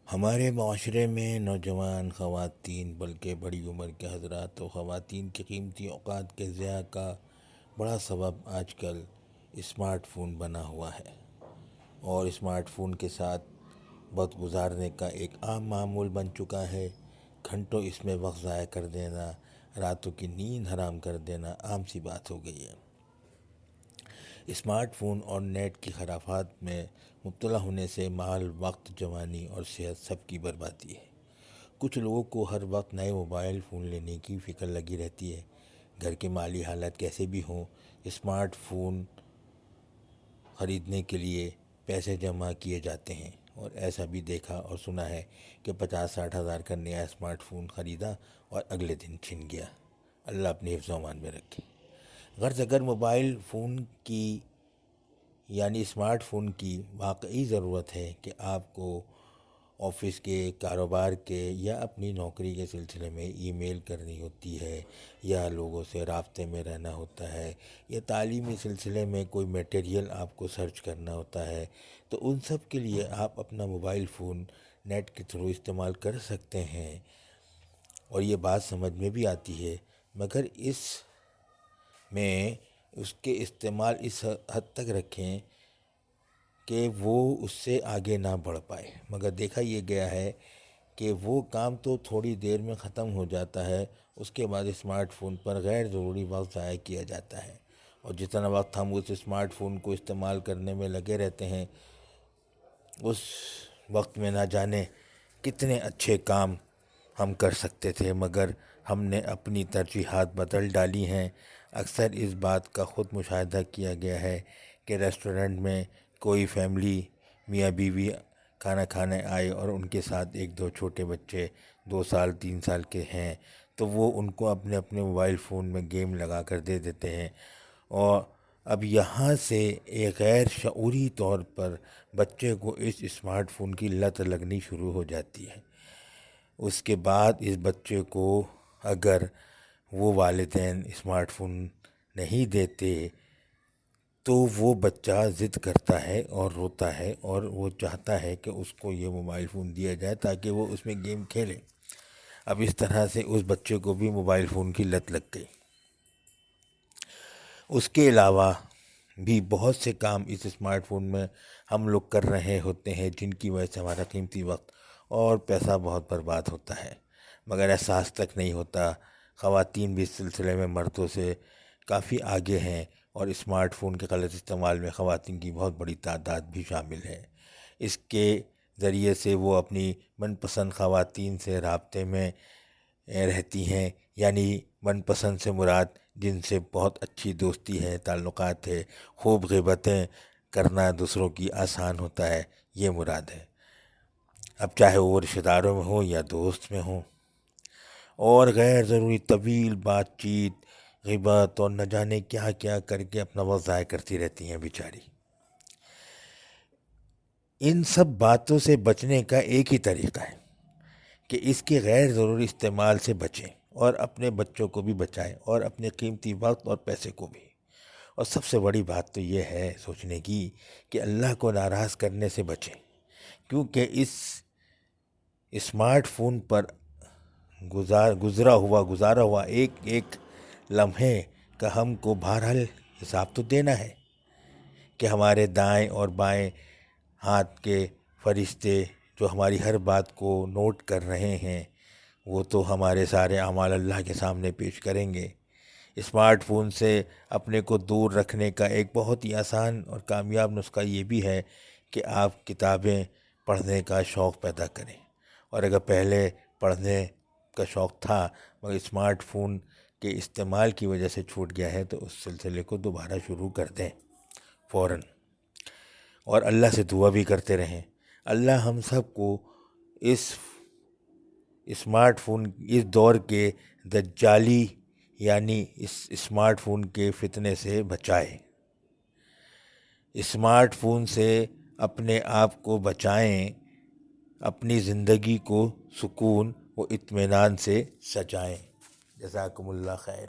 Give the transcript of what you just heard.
ہمارے معاشرے میں نوجوان خواتین بلکہ بڑی عمر کے حضرات و خواتین کی قیمتی اوقات کے ضیاع کا بڑا سبب آج کل اسمارٹ فون بنا ہوا ہے، اور اسمارٹ فون کے ساتھ وقت گزارنے کا ایک عام معمول بن چکا ہے۔ گھنٹوں اس میں وقت ضائع کر دینا، راتوں کی نیند حرام کر دینا عام سی بات ہو گئی ہے۔ اسمارٹ فون اور نیٹ کی خرافات میں مبتلا ہونے سے مال، وقت، جوانی اور صحت سب کی بربادی ہے۔ کچھ لوگوں کو ہر وقت نئے موبائل فون لینے کی فکر لگی رہتی ہے۔ گھر کی مالی حالت کیسے بھی ہوں، اسمارٹ فون خریدنے کے لیے پیسے جمع کیے جاتے ہیں، اور ایسا بھی دیکھا اور سنا ہے کہ 50-60 ہزار کا نیا اسمارٹ فون خریدا اور اگلے دن چھن گیا۔ اللہ اپنی حفظ و امان میں رکھے۔ غرض اگر موبائل فون کی یعنی اسمارٹ فون کی واقعی ضرورت ہے کہ آپ کو آفس کے، کاروبار کے یا اپنی نوکری کے سلسلے میں ای میل کرنی ہوتی ہے، یا لوگوں سے رابطے میں رہنا ہوتا ہے، یا تعلیمی سلسلے میں کوئی میٹیریل آپ کو سرچ کرنا ہوتا ہے، تو ان سب کے لیے آپ اپنا موبائل فون نیٹ کے تھرو استعمال کر سکتے ہیں، اور یہ بات سمجھ میں بھی آتی ہے، مگر اس میں اس کے استعمال اس حد تک رکھیں کہ وہ اس سے آگے نہ بڑھ پائے۔ مگر دیکھا یہ گیا ہے کہ وہ کام تو تھوڑی دیر میں ختم ہو جاتا ہے، اس کے بعد اسمارٹ فون پر غیر ضروری وقت ضائع کیا جاتا ہے، اور جتنا وقت ہم اس اسمارٹ فون کو استعمال کرنے میں لگے رہتے ہیں، اس وقت میں نہ جانے کتنے اچھے کام ہم کر سکتے تھے، مگر ہم نے اپنی ترجیحات بدل ڈالی ہیں۔ اکثر اس بات کا خود مشاہدہ کیا گیا ہے کہ ریسٹورنٹ میں کوئی فیملی میاں بیوی کھانا کھانے آئے اور ان کے ساتھ 1-2 چھوٹے بچے 2 سال 3 سال کے ہیں، تو وہ ان کو اپنے اپنے موبائل فون میں گیم لگا کر دے دیتے ہیں، اور اب یہاں سے ایک غیر شعوری طور پر بچے کو اس اسمارٹ فون کی لت لگنی شروع ہو جاتی ہے۔ اس کے بعد اس بچے کو اگر وہ والدین اسمارٹ فون نہیں دیتے تو وہ بچہ ضد کرتا ہے اور روتا ہے، اور وہ چاہتا ہے کہ اس کو یہ موبائل فون دیا جائے تاکہ وہ اس میں گیم کھیلے۔ اب اس طرح سے اس بچے کو بھی موبائل فون کی لت لگ گئی۔ اس کے علاوہ بھی بہت سے کام اس اسمارٹ فون میں ہم لوگ کر رہے ہوتے ہیں، جن کی وجہ سے ہمارا قیمتی وقت اور پیسہ بہت برباد ہوتا ہے، مگر احساس تک نہیں ہوتا۔ خواتین بھی اس سلسلے میں مردوں سے کافی آگے ہیں، اور اسمارٹ فون کے غلط استعمال میں خواتین کی بہت بڑی تعداد بھی شامل ہے۔ اس کے ذریعے سے وہ اپنی من پسند خواتین سے رابطے میں رہتی ہیں، یعنی من پسند سے مراد جن سے بہت اچھی دوستی ہے، تعلقات ہے، خوب غیبتیں کرنا دوسروں کی آسان ہوتا ہے، یہ مراد ہے۔ اب چاہے وہ رشتہ داروں میں ہوں یا دوست میں ہوں، اور غیر ضروری طویل بات چیت، غیبت اور نہ جانے کیا کیا کر کے اپنا وقت ضائع کرتی رہتی ہیں بیچاری۔ ان سب باتوں سے بچنے کا ایک ہی طریقہ ہے کہ اس کے غیر ضروری استعمال سے بچیں، اور اپنے بچوں کو بھی بچائیں، اور اپنے قیمتی وقت اور پیسے کو بھی۔ اور سب سے بڑی بات تو یہ ہے سوچنے کی کہ اللہ کو ناراض کرنے سے بچیں، کیونکہ اس اسمارٹ فون پر گزارا ہوا ایک ایک لمحے کا ہم کو بہرحال حساب تو دینا ہے، کہ ہمارے دائیں اور بائیں ہاتھ کے فرشتے جو ہماری ہر بات کو نوٹ کر رہے ہیں، وہ تو ہمارے سارے اعمال اللہ کے سامنے پیش کریں گے۔ اسمارٹ فون سے اپنے کو دور رکھنے کا ایک بہت ہی آسان اور کامیاب نسخہ یہ بھی ہے کہ آپ کتابیں پڑھنے کا شوق پیدا کریں، اور اگر پہلے پڑھنے کا شوق تھا مگر اسمارٹ فون کے استعمال کی وجہ سے چھوٹ گیا ہے، تو اس سلسلے کو دوبارہ شروع کر دیں فوراً، اور اللہ سے دعا بھی کرتے رہیں۔ اللہ ہم سب کو اس اسمارٹ فون، اس دور کے دجالی یعنی اس اسمارٹ فون کے فتنے سے بچائے۔ اسمارٹ فون سے اپنے آپ کو بچائیں، اپنی زندگی کو سکون و اطمینان سے سجائیں۔ جزاکم اللہ خیر۔